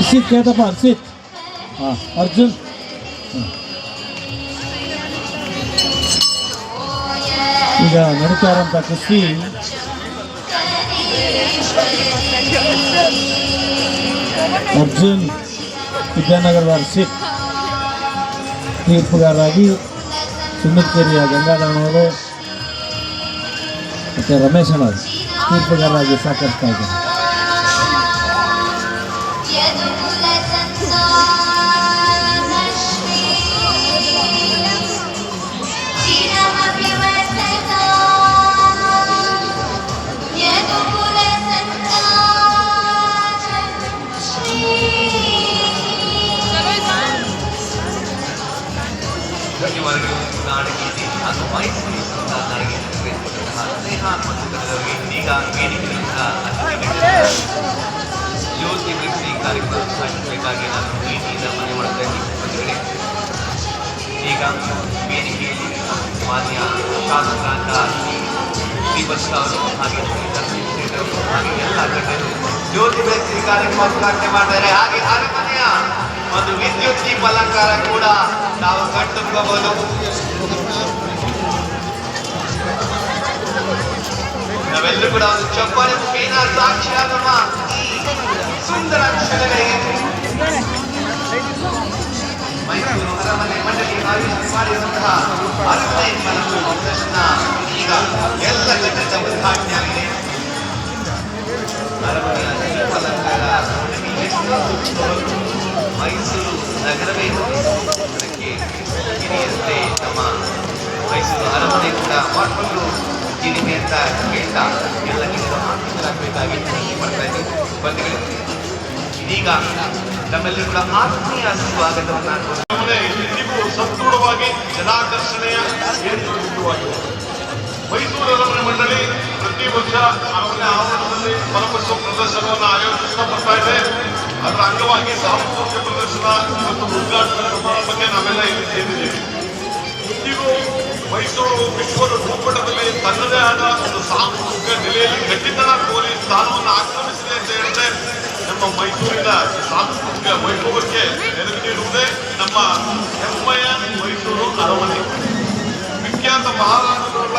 ಹರ್ಷಿತ್ ಕೇಳ್ತಪ್ಪ, ಹರ್ಷಿತ್. ಹಾಂ, ಅರ್ಜುನ್. ಈಗ ನಡೀತಾ ಇರೋಂಥ ಕುಸ್ತಿ ಅರ್ಜುನ್ ವಿದ್ಯಾನಗರದ ಹರ್ಷಿತ್ ತೀರ್ಪುಗಾರರಾಗಿ ಸುಣ್ಣಕ್ಕೇರಿಯ ಗಂಗಾಧರನವರು ಮತ್ತು ರಮೇಶ್ ಅಣ್ಣವರು ತೀರ್ಪುಗಾರರಾಗಿ ಸಹಕರಿಸ್ತಾ ಇದ್ದಾರೆ. ನಾಡಗೀತೆ ಹಾಗೂ ಮೈಸೂರು ನಾಡಿಗೆ ನಡೆಸಿಕೊಟ್ಟಂತಹ ಸ್ನೇಹಾತ್ಮಕದವರಿಗೆ ಇದೀಗ ವೇದಿಕೆಯಿಂದ ಜ್ಯೋತಿ ವೃತ್ತಿ ಕಾರ್ಯಕ್ರಮ ಸಾಗಿಸಬೇಕಾಗಿ ನಾನು ಪ್ರೀತಿಯಿಂದ ಮನೆ ಮಾಡ್ತಾ ಇದ್ದೀನಿ. ಈಗ ವೇದಿಕೆಯಲ್ಲಿ ಮಾನ್ಯ ಶಾಸಕರಾದ ಶ್ರೀಬಸ್ ಅವರು ಹಾಗೆ ಹಾಗೆ ಎಲ್ಲ ಗಣ್ಯರು ಜ್ಯೋತಿ ವೃತ್ತಿ ಕಾರ್ಯಕ್ರಮ ಉದ್ಘಾಟನೆ ಮಾಡ್ತಾರೆ. ಹಾಗೆ ಅರಮನೆಯ ಒಂದು ವಿದ್ಯುತ್ ದೀಪ ಅಲಂಕಾರ ಕೂಡ ನಾವು ಕಣ್ತುಂಬಬಹುದು. ನಾವೆಲ್ಲರೂ ಕೂಡ ಒಂದು ಚಪ್ಪಾಳೆ ಮುಖೇನ ಸಾಕ್ಷಿಯಾಗುವ ಈ ಸುಂದರ ಕ್ಷಣಗಳಿಗೆ ಮೈಸೂರು ಅರಮನೆ ಮಂಡಳಿ ಆಯೋಜನೆ ಮಾಡಿರುವಂತಹ ಅರಮನೆ ಪ್ರದರ್ಶನ ಈಗ ಎಲ್ಲ ಜನರಿಂದ ಉದ್ಘಾಟನೆ ಆಗಿದೆ. ಅರಮನೆಯ ದೀಪ ಅಲಂಕಾರ ಮೈಸೂರು ನಗರವೇ ಅದಕ್ಕೆ ಹಿರಿಯಂತೆ ನಮ್ಮ ಮೈಸೂರು ಅರಮನೆ ಕೂಡ ಮಾಡಿಕೊಂಡು ಹಿರಿಮೆ ಅಂತ ಹೇಳ್ತಾ ಎಲ್ಲ ಆರ್ಥಿಕರಾಗಬೇಕಾಗಿ ಮಾಡ್ತಾ ಇದ್ದೀವಿ. ಬಂಧುಗಳು, ಇದೀಗ ನಮ್ಮೆಲ್ಲರೂ ಕೂಡ ಆತ್ಮೀಯ ಸ್ವಾಗತವನ್ನು ಸದೃಢವಾಗಿ ಜನಾಕರ್ಷಣೆಯ ಮೈಸೂರು ಅರಮನೆ ಮಂಡಳಿ ಪ್ರತಿ ವರ್ಷ ಅರಮನೆ ಆವರಣದಲ್ಲಿ ಫಲಪುಷ್ಪ ಪ್ರದರ್ಶನವನ್ನು ಆಯೋಜಿಸ್ತಾ ಬರ್ತಾ ಇದೆ. ಅದರ ಅಂಗವಾಗಿ ಸಾಂಸ್ಕೃತಿಕ ಪ್ರದರ್ಶನ ಮತ್ತು ಉದ್ಘಾಟನೆ ಬಗ್ಗೆ ನಾವೆಲ್ಲ ಇಲ್ಲಿ ಸೇರಿದ್ದೇವೆ. ಇಂದಿಗೂ ಮೈಸೂರು ವಿಶ್ವದ ಭೂಪಟದಲ್ಲಿ ತನ್ನದೇ ಆದ ಒಂದು ಸಾಂಸ್ಕೃತಿಕ ನೆಲೆಯಲ್ಲಿ ಗಟ್ಟಿತನ ತೋರಿ ಸ್ಥಾನವನ್ನು ಆಕ್ರಮಿಸಿದೆ ಅಂತ ಹೇಳಿದ್ರೆ ನಮ್ಮ ಮೈಸೂರಿನ ಸಾಂಸ್ಕೃತಿಕ ವೈಭವಕ್ಕೆ ನೆರವು ನೀಡುವುದೇ ನಮ್ಮ ಹೆಮ್ಮೆಯ ಮೈಸೂರು ಅರಮನೆ. ವಿಖ್ಯಾತ ಮಹಾರಾಷ್ಟ್ರಗಳ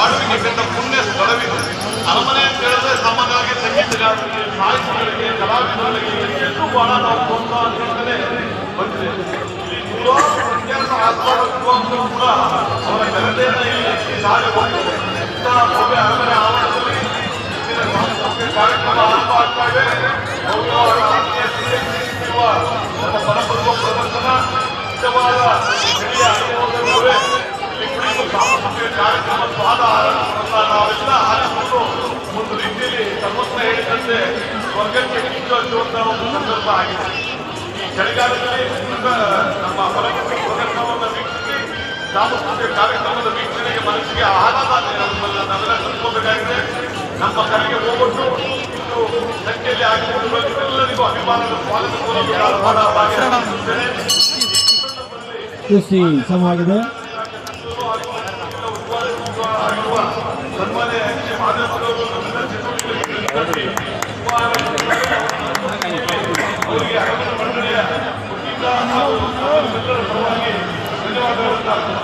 ಆಳ್ವಿಕೆ ಕಂಡ ಪುಣ್ಯ ಸ್ಥಳವಿದು. ಅರಮನೆ ಅಂತ ಹೇಳಿದ್ರೆ ಸಾಮಾನ್ಯವಾಗಿ ಸಂಗೀತಗಾರರಿಗೆ, ಸಾಹಿತ್ಯಗಳಿಗೆ, ಕಲಾವಿದರಿಗೆ ಎಲ್ಲೂ ಬಹಳ ನಾವು ಪ್ರೋತ್ಸಾಹ ನೀಡುತ್ತಲೇ ಬಂದಿದೆ. ಇಲ್ಲಿ ನೂರಾರು ವಿಖ್ಯಾತ ಆಸ್ವಾದ ವಿದ್ವಾಂಸರು ಕೂಡ ಅವರ ಘನತೆಯನ್ನು ಇಲ್ಲಿ ಸಾರಿಕೊಂಡು ಇಂತಹ ಭವ್ಯ ಅರಮನೆ ಆವರಣದಲ್ಲಿ ಇಂದಿನ ಸಾಂಸ್ಕೃತಿಕ ಕಾರ್ಯಕ್ರಮ ಆರಂಭ ಆಗ್ತಾ ಇದೆ. ನಮ್ಮ ಫಲಪುಷ್ಪ ಪ್ರದರ್ಶನ ನಿಜವಾದ ಹಿರಿಯ ಅನುಭವದಲ್ಲೇ ಇಲ್ಲಿ ಕುಳಿತು ಸಾಂಸ್ಕೃತಿಕ ಕಾರ್ಯಕ್ರಮ ಸ್ವಾದ ನಾವೆಲ್ಲ ಆರಿಸಿಕೊಂಡು ಒಂದು ರೀತಿಯಲ್ಲಿ ತಮ್ಮನ್ನ ಹೇಳಿದಂತೆ ಸ್ವರ್ಗಕ್ಕೆ ಕಿಚ್ಚುವಂತ ಒಂದು ಸಂದರ್ಭ ಆಗಿದೆ. ಈ ಚಳಿಗಾಲದಲ್ಲಿ ನಮ್ಮ ಫಲಪುಷ್ಪ ಪ್ರದರ್ಶನವನ್ನು ವೀಕ್ಷಿಸಿ ಸಾಂಸ್ಕೃತಿಕ ಕಾರ್ಯಕ್ರಮದ ವೀಕ್ಷಣೆಗೆ ಮನಸ್ಸಿಗೆ ಆಹ್ಲಾದ ನಾವೆಲ್ಲ ತಿಳ್ಕೋಬೇಕಾಗಿದೆ. ನಮ್ಮ ಕರೆಗೆ ಹೋಗ್ಬಿಟ್ಟು ಇಷ್ಟು ಸಂಖ್ಯೆಯಲ್ಲಿ ಆಗಿರುವುದು ಎಲ್ಲರಿಗೂ ಅಭಿಮಾನದ ಸ್ವಾಗತ ಕುಸ್ತಿ ಸಮವಾಗಿದೆ. ಸನ್ಮಾನ್ಯ ಮಾಧ್ಯಮದವರು ನಮ್ಮೆಲ್ಲ ಚಟುವಟಿಕೆ ಅವರಿಗೆ ಅರಮನೆ ಮಂಡಳಿಯ ವತಿಯಿಂದ ಹಾಗೂ ಎಲ್ಲರ ಪರವಾಗಿ ಧನ್ಯವಾದಗಳನ್ನು